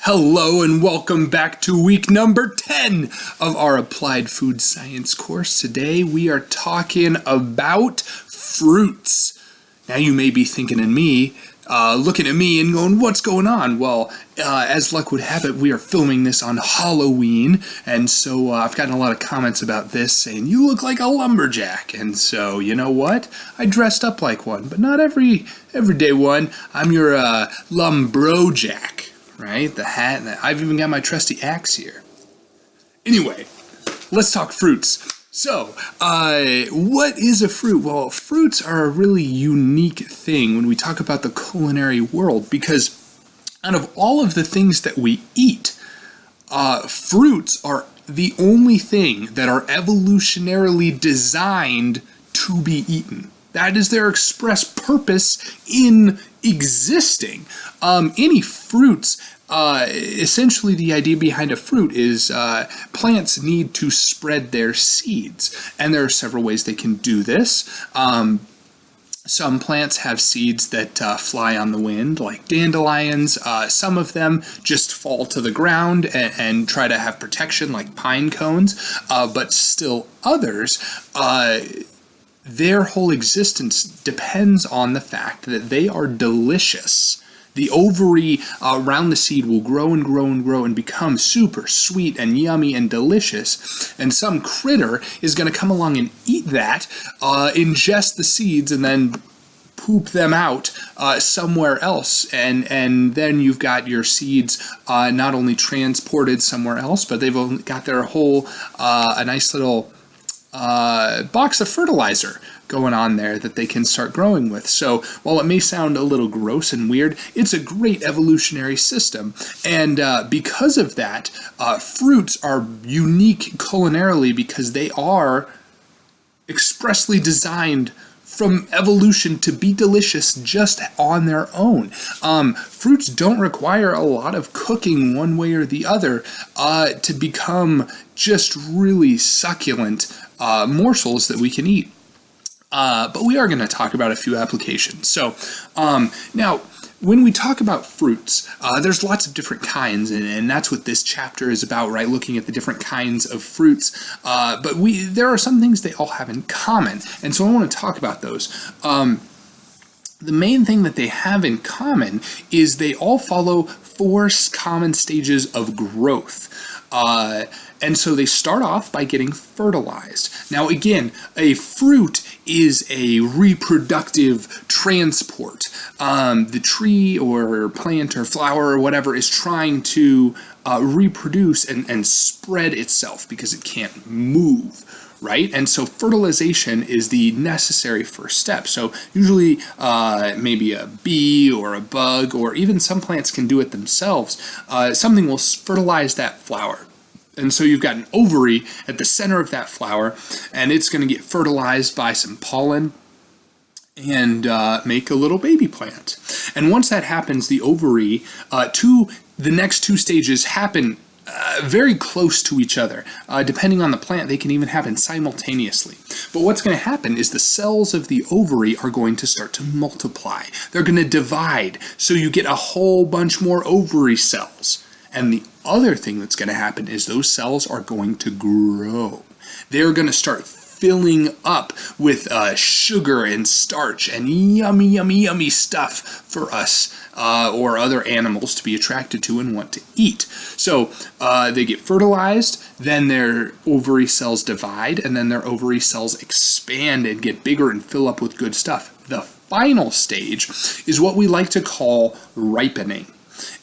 Hello and welcome back to week number 10 of our Applied Food Science course. Today we are talking about fruits. Now you may be thinking of me, looking at me and going, what's going on? Well, as luck would have it, we are filming this on Halloween, and so I've gotten a lot of comments about this saying, you look like a lumberjack. And so, you know what? I dressed up like one, but not everyday one. I'm your lumbrojack. Right? The hat, and I've even got my trusty axe here. Anyway, let's talk fruits. So, what is a fruit? Well, fruits are a really unique thing when we talk about the culinary world, because out of all of the things that we eat, fruits are the only thing that are evolutionarily designed to be eaten. That is their express purpose in existing. Any fruits, essentially the idea behind a fruit is plants need to spread their seeds. And there are several ways they can do this. Some plants have seeds that fly on the wind, like dandelions. Some of them just fall to the ground and try to have protection, like pine cones. But still others, their whole existence depends on the fact that they are delicious. The ovary around the seed will grow and grow and grow and become super sweet and yummy and delicious. And some critter is going to come along and eat that, ingest the seeds, and then poop them out somewhere else. And then you've got your seeds not only transported somewhere else, but they've only got their whole, a nice little box of fertilizer going on there that they can start growing with. So while it may sound a little gross and weird, it's a great evolutionary system. And because of that, fruits are unique culinarily because they are expressly designed from evolution to be delicious just on their own. Fruits don't require a lot of cooking one way or the other to become just really succulent morsels that we can eat. But we are going to talk about a few applications. So now, when we talk about fruits, there's lots of different kinds, and that's what this chapter is about, right? Looking at the different kinds of fruits. But there are some things they all have in common, and so I want to talk about those. The main thing that they have in common is they all follow 4 common stages of growth. And so they start off by getting fertilized. Now again, a fruit is a reproductive transport. The tree or plant or flower or whatever is trying to reproduce and spread itself because it can't move. Right? And so fertilization is the necessary first step. So usually maybe a bee or a bug, or even some plants can do it themselves. Something will fertilize that flower. And so you've got an ovary at the center of that flower, and it's going to get fertilized by some pollen and make a little baby plant. And once that happens, the ovary, the next 2 stages happen very close to each other. Depending on the plant, they can even happen simultaneously. But what's going to happen is the cells of the ovary are going to start to multiply. They're going to divide, so you get a whole bunch more ovary cells. And the other thing that's going to happen is those cells are going to grow. They're going to start filling up with sugar and starch and yummy, yummy, yummy stuff for us or other animals to be attracted to and want to eat. So they get fertilized, then their ovary cells divide, and then their ovary cells expand and get bigger and fill up with good stuff. The final stage is what we like to call ripening.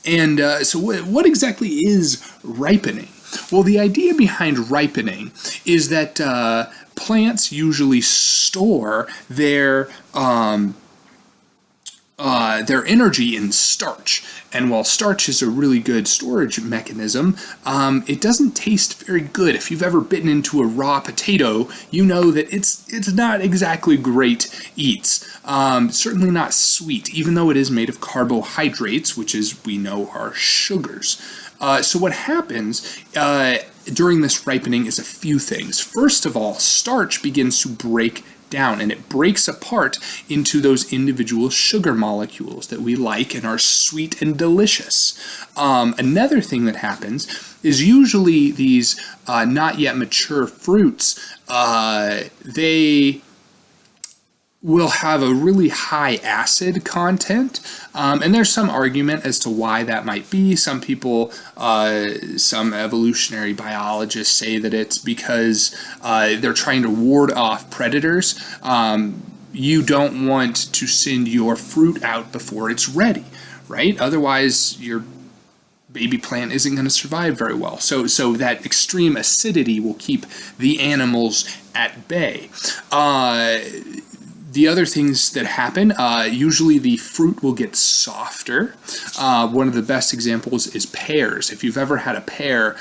And so what exactly is ripening? Well, the idea behind ripening is that plants usually store their energy in starch. And while starch is a really good storage mechanism, it doesn't taste very good. If you've ever bitten into a raw potato, you know that it's not exactly great eats. Certainly not sweet, even though it is made of carbohydrates, which is, we know, are sugars. So what happens during this ripening is a few things. First of all, starch begins to break down, and it breaks apart into those individual sugar molecules that we like and are sweet and delicious. Another thing that happens is usually these not yet mature fruits, they will have a really high acid content, and there's some argument as to why that might be. Some people, some evolutionary biologists say that it's because they're trying to ward off predators. You don't want to send your fruit out before it's ready, right? Otherwise, your baby plant isn't going to survive very well. So that extreme acidity will keep the animals at bay. The other things that happen, usually the fruit will get softer. One of the best examples is pears. If you've ever had a pear,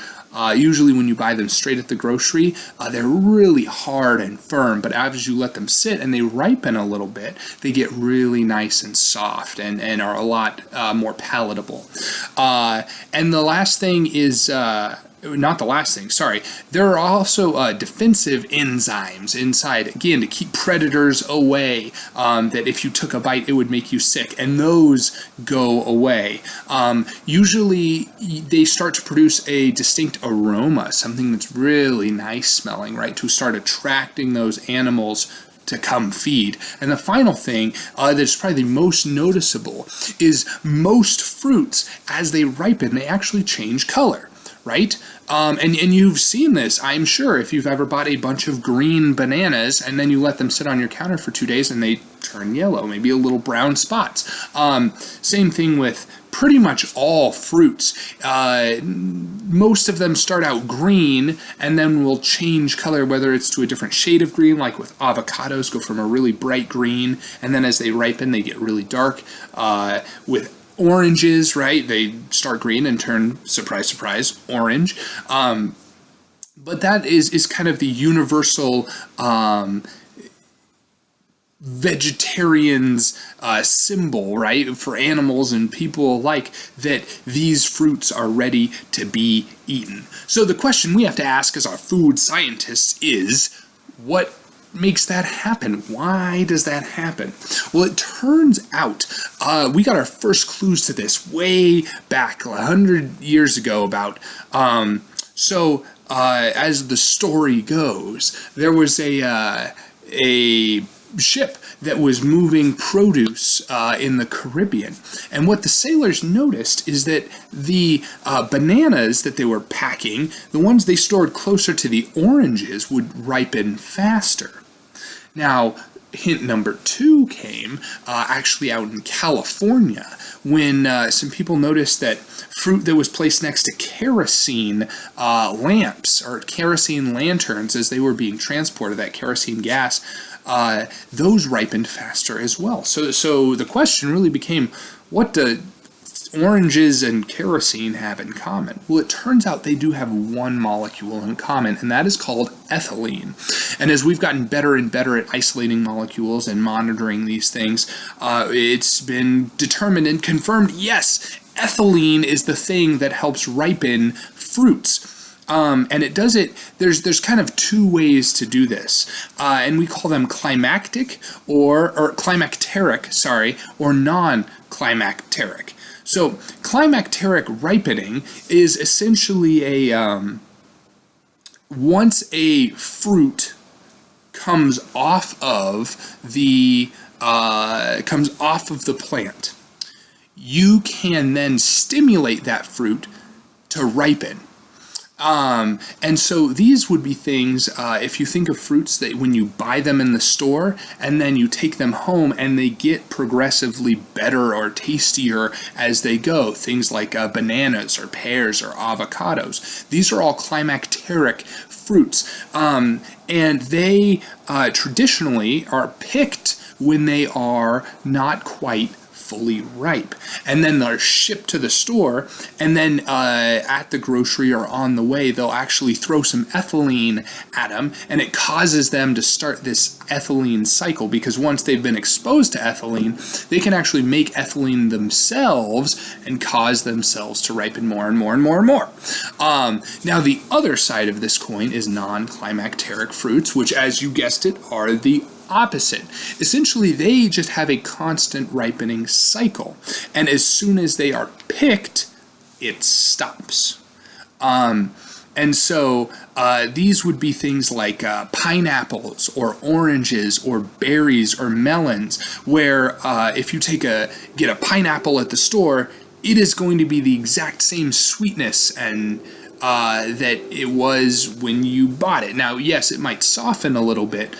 usually when you buy them straight at the grocery, they're really hard and firm, but as you let them sit and they ripen a little bit, they get really nice and soft and are a lot more palatable. And the last thing is... not the last thing, sorry. There are also defensive enzymes inside, again, to keep predators away, that if you took a bite, it would make you sick, and those go away. Usually, they start to produce a distinct aroma, something that's really nice smelling, right, to start attracting those animals to come feed. And the final thing that's probably the most noticeable is most fruits, as they ripen, they actually change color. Right? And you've seen this, I'm sure, if you've ever bought a bunch of green bananas and then you let them sit on your counter for 2 days and they turn yellow, maybe a little brown spots. Same thing with pretty much all fruits. Most of them start out green and then will change color, whether it's to a different shade of green, like with avocados, go from a really bright green, and then as they ripen, they get really dark. With oranges, right? They start green and turn, surprise, surprise, orange. But that is kind of the universal vegetarian's symbol, right? For animals and people alike, that these fruits are ready to be eaten. So the question we have to ask as our food scientists is, what makes that happen? Why does that happen? Well, it turns out we got our first clues to this way back 100 years ago about as the story goes, there was a ship that was moving produce in the Caribbean. And what the sailors noticed is that the bananas that they were packing, the ones they stored closer to the oranges, would ripen faster. Now, hint number 2 came actually out in California when some people noticed that fruit that was placed next to kerosene lamps or kerosene lanterns as they were being transported, that kerosene gas, those ripened faster as well. So the question really became, what do oranges and kerosene have in common? Well, it turns out they do have one molecule in common, and that is called ethylene. And as we've gotten better and better at isolating molecules and monitoring these things, it's been determined and confirmed, yes, ethylene is the thing that helps ripen fruits. And it does it, there's kind of 2 ways to do this, and we call them climacteric, or non-climacteric. So climacteric ripening is essentially once a fruit comes off of the plant, you can then stimulate that fruit to ripen. And so these would be things, if you think of fruits that when you buy them in the store and then you take them home and they get progressively better or tastier as they go, things like bananas or pears or avocados. These are all climacteric fruits. And they traditionally are picked when they are not quite fully ripe, and then they're shipped to the store, and then at the grocery or on the way, they'll actually throw some ethylene at them, and it causes them to start this ethylene cycle, because once they've been exposed to ethylene, they can actually make ethylene themselves and cause themselves to ripen more and more and more and more. Now, the other side of this coin is non-climacteric fruits, which, as you guessed it, are the opposite. Essentially, they just have a constant ripening cycle. And as soon as they are picked, it stops. And so these would be things like pineapples or oranges or berries or melons, where if you get a pineapple at the store, it is going to be the exact same sweetness and that it was when you bought it. Now, yes, it might soften a little bit,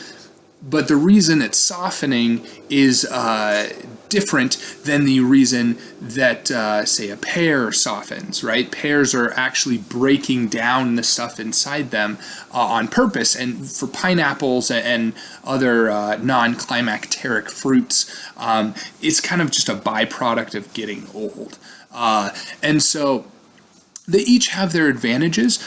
but the reason it's softening is different than the reason that, say, a pear softens, right? Pears are actually breaking down the stuff inside them on purpose. And for pineapples and other non-climacteric fruits, it's kind of just a byproduct of getting old. And so they each have their advantages.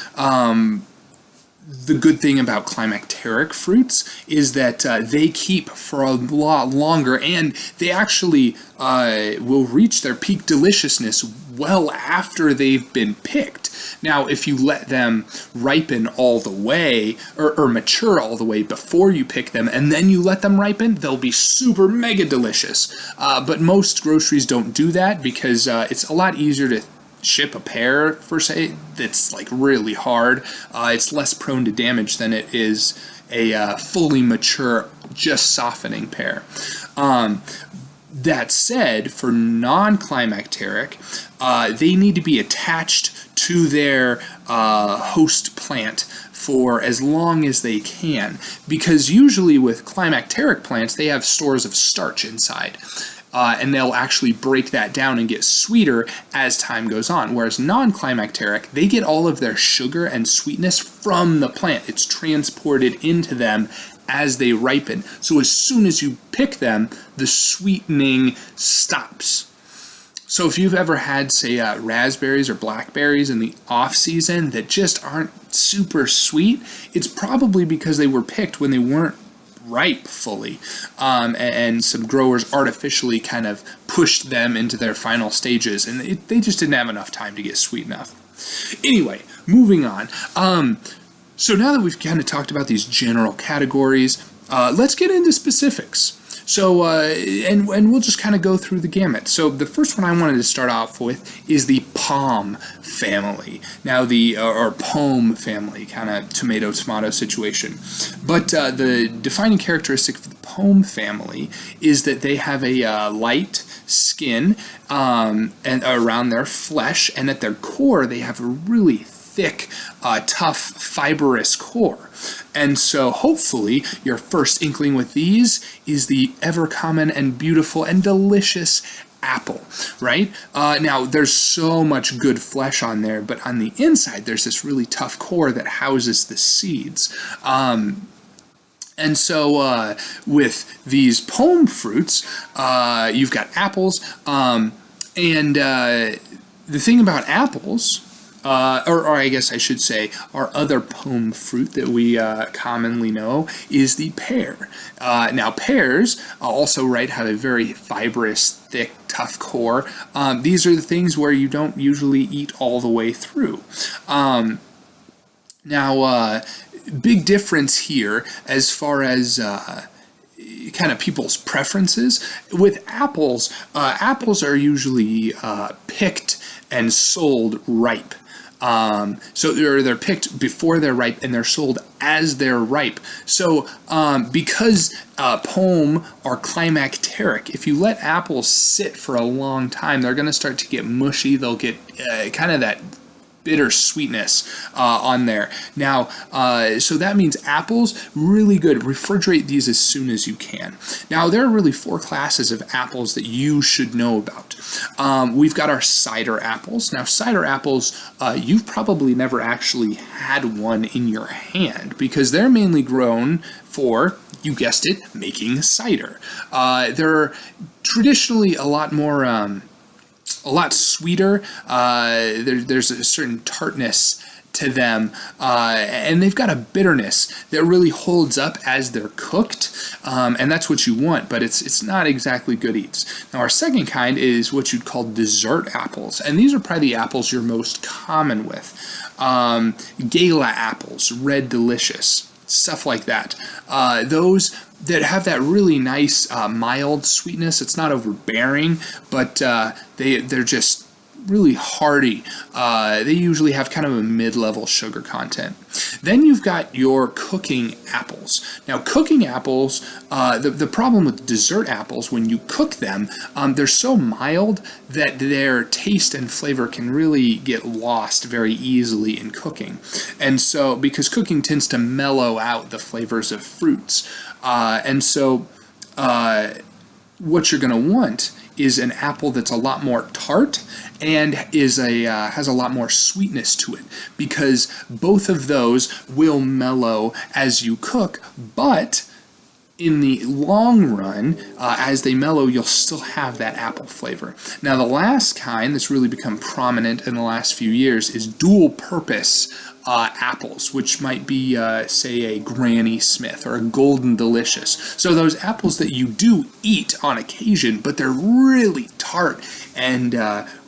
The good thing about climacteric fruits is that they keep for a lot longer, and they actually will reach their peak deliciousness well after they've been picked. Now, if you let them ripen all the way, or mature all the way before you pick them, and then you let them ripen, they'll be super mega delicious. But most groceries don't do that because it's a lot easier to ship a pear, per se, that's like really hard. It's less prone to damage than it is a fully mature, just softening pear. That said, for non-climacteric, they need to be attached to their host plant for as long as they can, because usually with climacteric plants, they have stores of starch inside. And they'll actually break that down and get sweeter as time goes on. Whereas non-climacteric, they get all of their sugar and sweetness from the plant. It's transported into them as they ripen. So as soon as you pick them, the sweetening stops. So if you've ever had, say, raspberries or blackberries in the off-season that just aren't super sweet, it's probably because they were picked when they weren't ripe fully, and some growers artificially kind of pushed them into their final stages, and they just didn't have enough time to get sweet enough. Anyway, moving on. So now that we've kind of talked about these general categories, let's get into specifics. So, and we'll just kind of go through the gamut. So the first one I wanted to start off with is the palm family. Now or pome family, kind of tomato situation. But the defining characteristic for the pome family is that they have a light skin and around their flesh, and at their core they have a really thick, tough, fibrous core. And so hopefully your first inkling with these is the ever common and beautiful and delicious apple, right? Now there's so much good flesh on there, but on the inside there's this really tough core that houses the seeds. And so with these pome fruits, you've got apples, and the thing about apples, or I guess I should say, our other pome fruit that we commonly know is the pear. Now pears also, right, have a very fibrous, thick, tough core. These are the things where you don't usually eat all the way through. Now, big difference here as far as kind of people's preferences. With apples, apples are usually picked and sold ripe. So they're picked before they're ripe and they're sold as they're ripe. So because pome are climacteric, if you let apples sit for a long time, they're going to start to get mushy. They'll get kind of that bitter sweetness on there. Now, so that means apples, really good. Refrigerate these as soon as you can. Now, there are really 4 classes of apples that you should know about. We've got our cider apples. Now, cider apples, you've probably never actually had one in your hand because they're mainly grown for, you guessed it, making cider. They're traditionally a lot more a lot sweeter. There's a certain tartness to them, and they've got a bitterness that really holds up as they're cooked, and that's what you want, but it's not exactly good eats. Now our second kind is what you'd call dessert apples, and these are probably the apples you're most common with. Gala apples, red delicious, stuff like that. Those that have that really nice mild sweetness. It's not overbearing, but they're just really hearty. They usually have kind of a mid-level sugar content. Then you've got your cooking apples. Now, cooking apples, the problem with dessert apples, when you cook them, they're so mild that their taste and flavor can really get lost very easily in cooking. And so, because cooking tends to mellow out the flavors of fruits. What you're going to want is an apple that's a lot more tart and has a lot more sweetness to it, because both of those will mellow as you cook, but in the long run, as they mellow, you'll still have that apple flavor. Now, the last kind that's really become prominent in the last few years is dual purpose apples, which might be, say, a Granny Smith or a Golden Delicious. So those apples that you do eat on occasion, but they're really tart and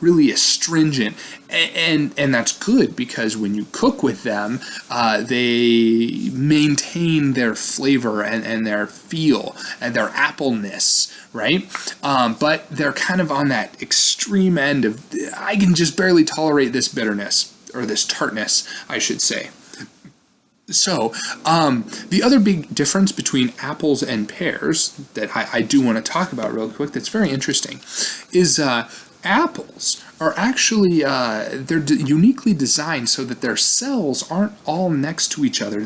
really astringent. And that's good, because when you cook with them, they maintain their flavor and their feel and their appleness, right? But they're kind of on that extreme end of, I can just barely tolerate this bitterness, or this tartness, I should say. So, the other big difference between apples and pears that I do want to talk about real quick that's very interesting is apples are actually, they're uniquely designed so that their cells aren't all next to each other.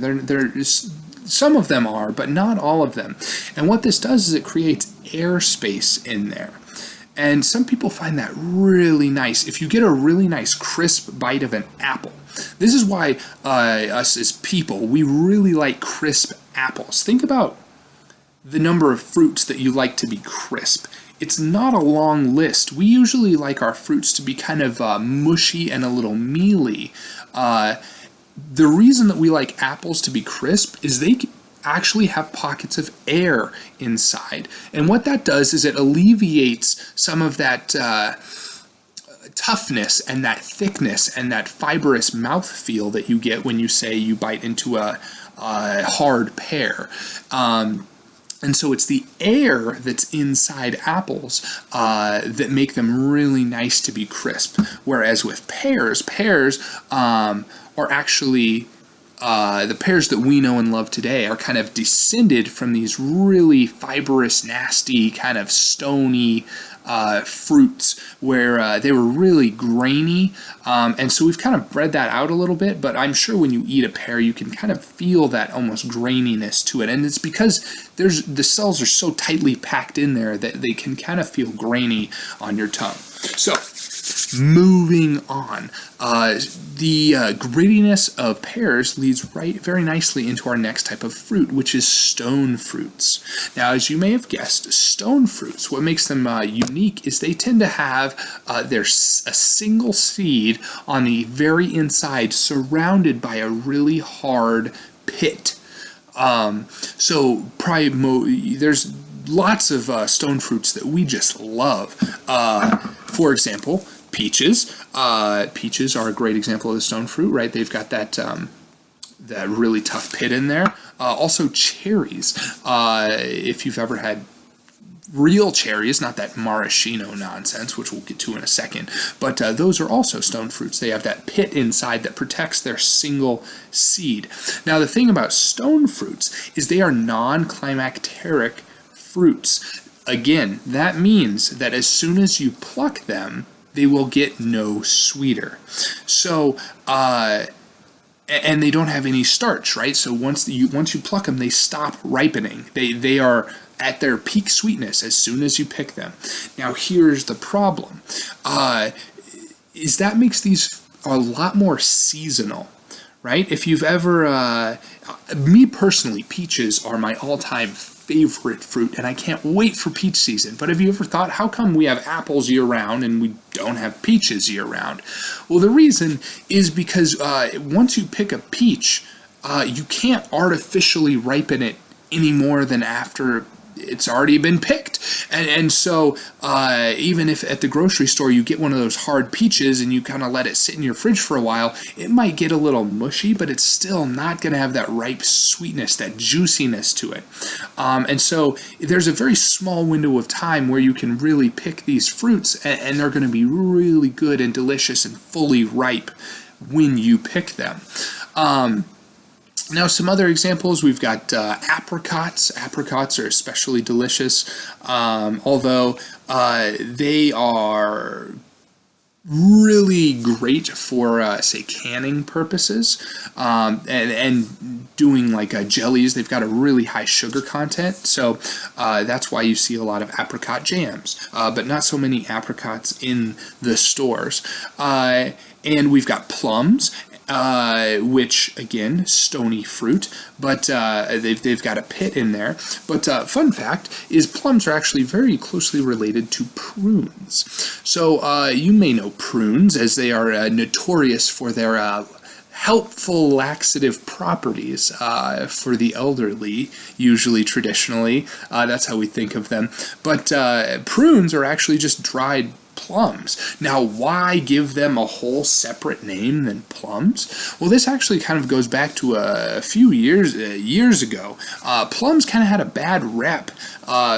Some of them are, but not all of them. And what this does is it creates airspace in there. And some people find that really nice. If you get a really nice crisp bite of an apple, this is why us as people, we really like crisp apples. Think about the number of fruits that you like to be crisp. It's not a long list. We usually like our fruits to be kind of mushy and a little mealy. The reason that we like apples to be crisp is they actually have pockets of air inside. And what that does is it alleviates some of that toughness and that thickness and that fibrous mouthfeel that you get when you say you bite into a hard pear. And so it's the air that's inside apples that make them really nice to be crisp. Whereas with pears are actually the pears that we know and love today are kind of descended from these really fibrous, nasty, kind of stony fruits where they were really grainy. And so we've kind of bred that out a little bit, but I'm sure when you eat a pear, you can kind of feel that almost graininess to it. And it's because the cells are so tightly packed in there that they can kind of feel grainy on your tongue. So, moving on, the grittiness of pears leads very nicely into our next type of fruit, which is stone fruits. Now, as you may have guessed, stone fruits, what makes them unique is they tend to have a single seed on the very inside, surrounded by a really hard pit. So probably there's lots of stone fruits that we just love. For example, peaches. Peaches are a great example of the stone fruit, right? They've got that really tough pit in there. Also cherries. If you've ever had real cherries, not that maraschino nonsense, which we'll get to in a second, but those are also stone fruits. They have that pit inside that protects their single seed. Now, the thing about stone fruits is they are non-climacteric fruits. Again, that means that as soon as you pluck them, they will get no sweeter. So, and they don't have any starch, right? So once you pluck them, they stop ripening. They are at their peak sweetness as soon as you pick them. Now, here's the problem: is that makes these a lot more seasonal, right? If you've ever, me personally, peaches are my all-time favorite fruit, and I can't wait for peach season. But have you ever thought, how come we have apples year-round and we don't have peaches year-round? Well, the reason is because once you pick a peach, you can't artificially ripen it any more than after it's already been picked. And so even if at the grocery store you get one of those hard peaches and you kind of let it sit in your fridge for a while, it might get a little mushy, but it's still not going to have that ripe sweetness, that juiciness to it. And so there's a very small window of time where you can really pick these fruits, and they're going to be really good and delicious and fully ripe when you pick them. Now, some other examples, we've got apricots. Apricots are especially delicious, although they are really great for, say, canning purposes, and doing like jellies. They've got a really high sugar content, so that's why you see a lot of apricot jams, but not so many apricots in the stores. And we've got plums, which, again, stony fruit, but they've got a pit in there. But fun fact is plums are actually very closely related to prunes. So you may know prunes, as they are notorious for their helpful laxative properties for the elderly, usually traditionally. That's how we think of them. But prunes are actually just dried plums. Now, why give them a whole separate name than plums? Well, this actually kind of goes back to a few years ago. Plums kind of had a bad rep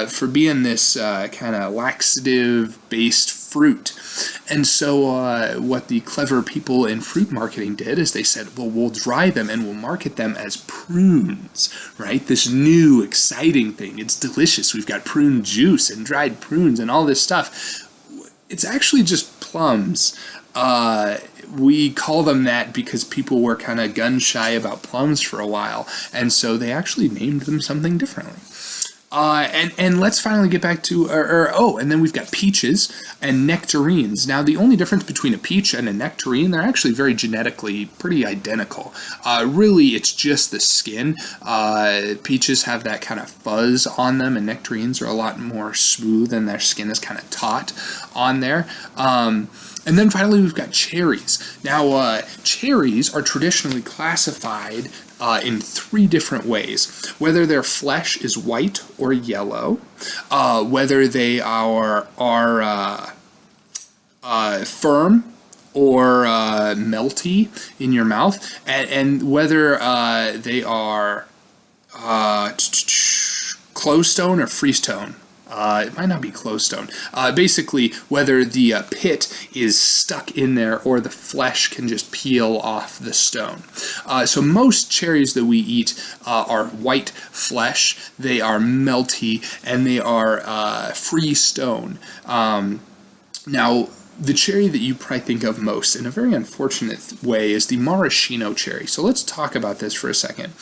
for being this kind of laxative-based fruit. And so what the clever people in fruit marketing did is they said, well, we'll dry them and we'll market them as prunes, right? This new, exciting thing. It's delicious. We've got prune juice and dried prunes and all this stuff. It's actually just plums. We call them that because people were kind of gun-shy about plums for a while, and so they actually named them something differently. And let's finally get back to, and then we've got peaches and nectarines. Now, the only difference between a peach and a nectarine, they're actually very genetically pretty identical. Really, it's just the skin. Peaches have that kind of fuzz on them, and nectarines are a lot more smooth, and their skin is kind of taut on there. And then finally, we've got cherries. Now, cherries are traditionally classified in three different ways. Whether their flesh is white or yellow, whether they are firm or melty in your mouth, and whether they are closed stone or freestone. It might not be closed stone. Basically, whether the pit is stuck in there or the flesh can just peel off the stone. So most cherries that we eat are white flesh, they are melty, and they are free stone. Now, the cherry that you probably think of most, in a very unfortunate way, is the maraschino cherry. So let's talk about this for a second.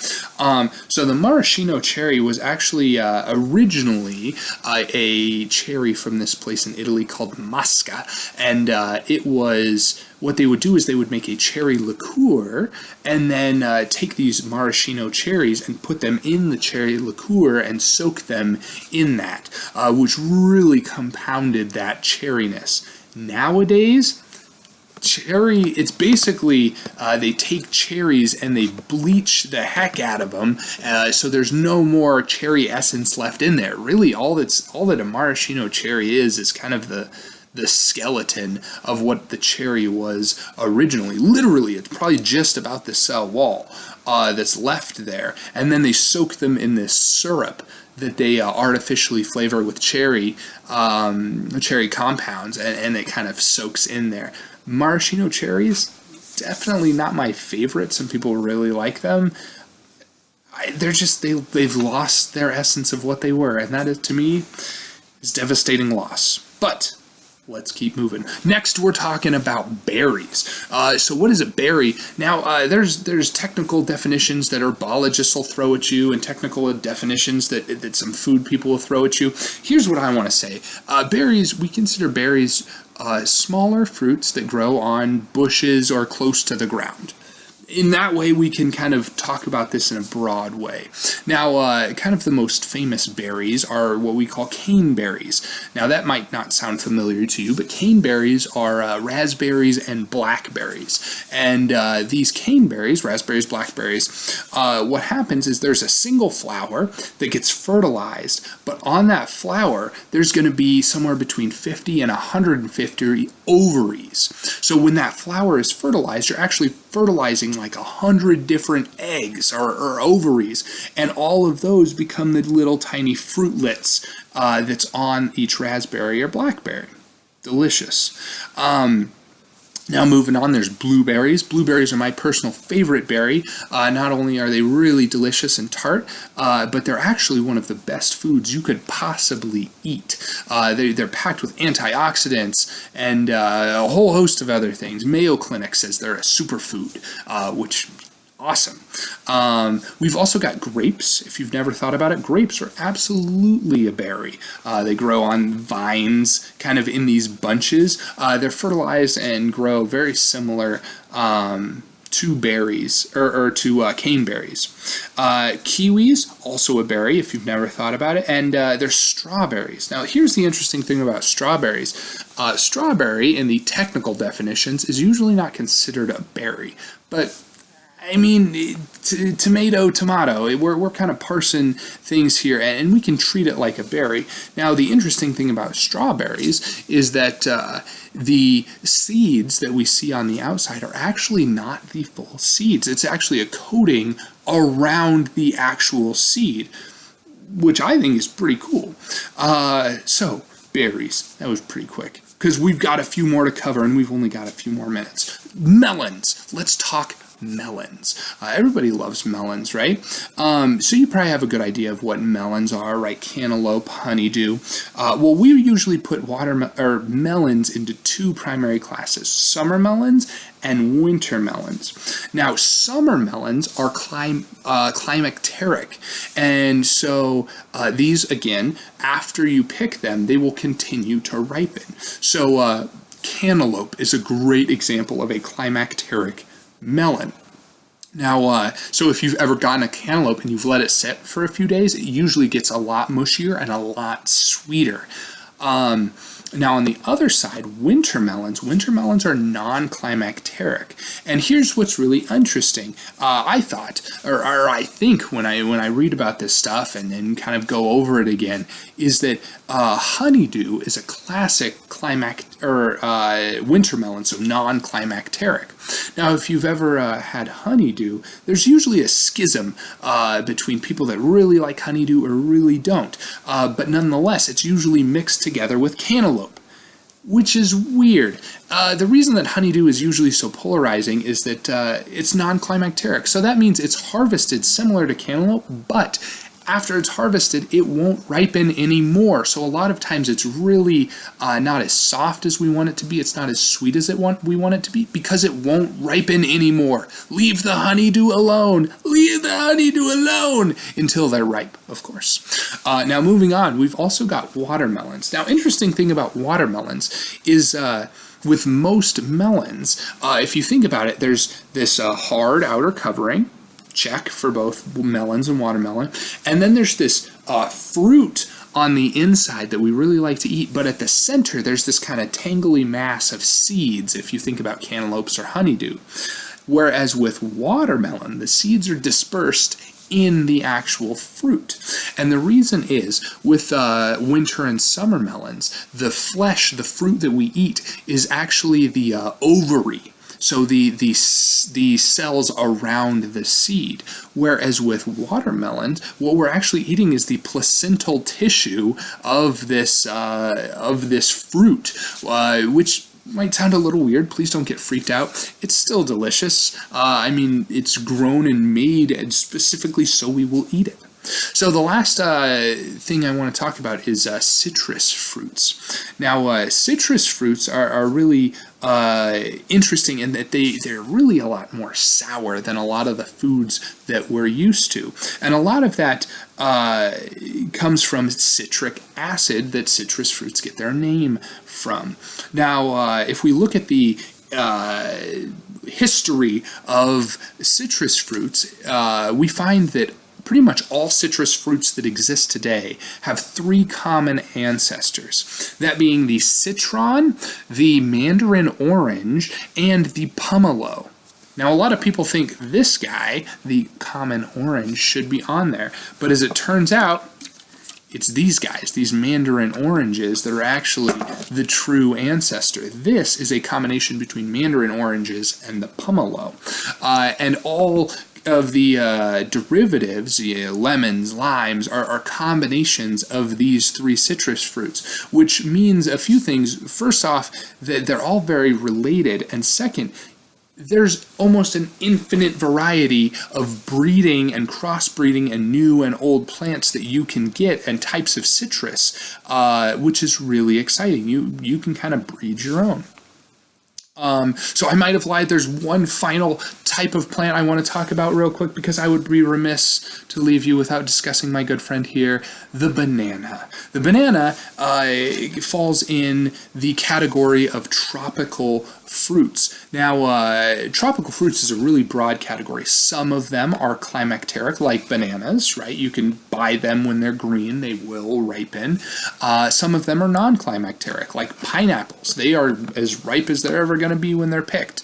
So the maraschino cherry was actually originally a cherry from this place in Italy called Masca, and it was, what they would do is they would make a cherry liqueur and then take these maraschino cherries and put them in the cherry liqueur and soak them in that, which really compounded that cherryness. Nowadays, it's basically they take cherries and they bleach the heck out of them, so there's no more cherry essence left in there. Really, all that a maraschino cherry is kind of the skeleton of what the cherry was originally. Literally, it's probably just about the cell wall that's left there, and then they soak them in this syrup that they artificially flavor with cherry compounds, and it kind of soaks in there. Maraschino cherries, definitely not my favorite. Some people really like them. They've lost their essence of what they were, and that is, to me, is devastating loss. But let's keep moving. Next, we're talking about berries. So what is a berry? Now, there's technical definitions that herbologists will throw at you, and technical definitions that some food people will throw at you. Here's what I want to say. Berries, we consider berries smaller fruits that grow on bushes or close to the ground. in that way, we can kind of talk about this in a broad way. Now, kind of the most famous berries are what we call caneberries. Now, that might not sound familiar to you, but caneberries are raspberries and blackberries. And these caneberries, raspberries, blackberries, what happens is there's a single flower that gets fertilized, but on that flower, there's going to be somewhere between 50 and 150 ovaries. So when that flower is fertilized, you're actually fertilizing like 100 different eggs or ovaries, and all of those become the little tiny fruitlets that's on each raspberry or blackberry. Delicious. Now moving on, there's blueberries. Blueberries are my personal favorite berry. Not only are they really delicious and tart, but they're actually one of the best foods you could possibly eat. They're packed with antioxidants and a whole host of other things. Mayo Clinic says they're a superfood, which awesome. We've also got grapes. If you've never thought about it, grapes are absolutely a berry. They grow on vines, kind of in these bunches. They're fertilized and grow very similar to berries, or to caneberries. Kiwis, also a berry, if you've never thought about it, and they're strawberries. Now, here's the interesting thing about strawberries. Strawberry, in the technical definitions, is usually not considered a berry, but I mean, tomato, we're kind of parsing things here, and we can treat it like a berry. Now, the interesting thing about strawberries is that the seeds that we see on the outside are actually not the full seeds. It's actually a coating around the actual seed, which I think is pretty cool. So, berries. That was pretty quick, because we've got a few more to cover, and we've only got a few more minutes. Melons. Let's talk melons. Everybody loves melons, right? So you probably have a good idea of what melons are, right? Cantaloupe, honeydew. Well, we usually put melons into two primary classes: summer melons and winter melons. Now, summer melons are climacteric, and so these, again, after you pick them, they will continue to ripen. So cantaloupe is a great example of a climacteric melon. Now, so if you've ever gotten a cantaloupe and you've let it sit for a few days, it usually gets a lot mushier and a lot sweeter. Now, on the other side, winter melons are non-climacteric. And here's what's really interesting. I thought, or I think when I read about this stuff and then kind of go over it again, is that honeydew is a classic winter melon, so non-climacteric. Now, if you've ever had honeydew, there's usually a schism between people that really like honeydew or really don't. But nonetheless, it's usually mixed together with cantaloupe, which is weird. The reason that honeydew is usually so polarizing is that it's non-climacteric. So that means it's harvested similar to cantaloupe, but after it's harvested, it won't ripen anymore. So a lot of times it's really not as soft as we want it to be. It's not as sweet as we want it to be, because it won't ripen anymore. Leave the honeydew alone. Leave the honeydew alone until they're ripe, of course. Now, moving on, we've also got watermelons. Now, interesting thing about watermelons is with most melons, if you think about it, there's this hard outer covering. Check for both melons and watermelon. And then there's this fruit on the inside that we really like to eat, but at the center there's this kind of tangly mass of seeds, if you think about cantaloupes or honeydew. Whereas with watermelon, the seeds are dispersed in the actual fruit. And the reason is, with winter and summer melons, the flesh, the fruit that we eat, is actually the ovary. So the cells around the seed. Whereas with watermelons, what we're actually eating is the placental tissue of this fruit, which might sound a little weird. Please don't get freaked out. It's still delicious. I mean, it's grown and made and specifically so we will eat it. So the last thing I want to talk about is citrus fruits. Now, citrus fruits are really interesting in that they're really a lot more sour than a lot of the foods that we're used to. And a lot of that comes from citric acid that citrus fruits get their name from. Now, if we look at the history of citrus fruits, we find that pretty much all citrus fruits that exist today have three common ancestors, that being the citron, the mandarin orange, and the pomelo. Now, a lot of people think this guy, the common orange, should be on there, but as it turns out, it's these guys, these mandarin oranges, that are actually the true ancestor. This is a combination between mandarin oranges and the pomelo. And all of the derivatives, lemons, limes, are combinations of these three citrus fruits, which means a few things. First off, that they're all very related, and second, there's almost an infinite variety of breeding and crossbreeding and new and old plants that you can get, and types of citrus, which is really exciting. You can kind of breed your own. So I might have lied. There's one final type of plant I want to talk about real quick, because I would be remiss to leave you without discussing my good friend here, the banana. The banana falls in the category of tropical fruits. Now, tropical fruits is a really broad category. Some of them are climacteric, like bananas, right? You can buy them when they're green, they will ripen. Some of them are non-climacteric, like pineapples. They are as ripe as they're ever going to be when they're picked.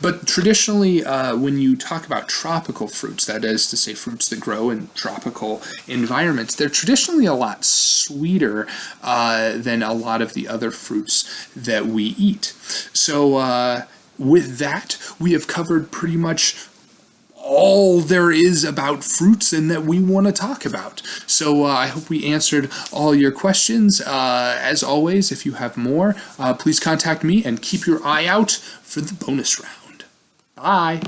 But traditionally, when you talk about tropical fruits, that is to say fruits that grow in tropical environments, they're traditionally a lot sweeter than a lot of the other fruits that we eat. So with that, we have covered pretty much all there is about fruits and that we want to talk about. So I hope we answered all your questions. As always, if you have more, please contact me and keep your eye out for the bonus round. Bye.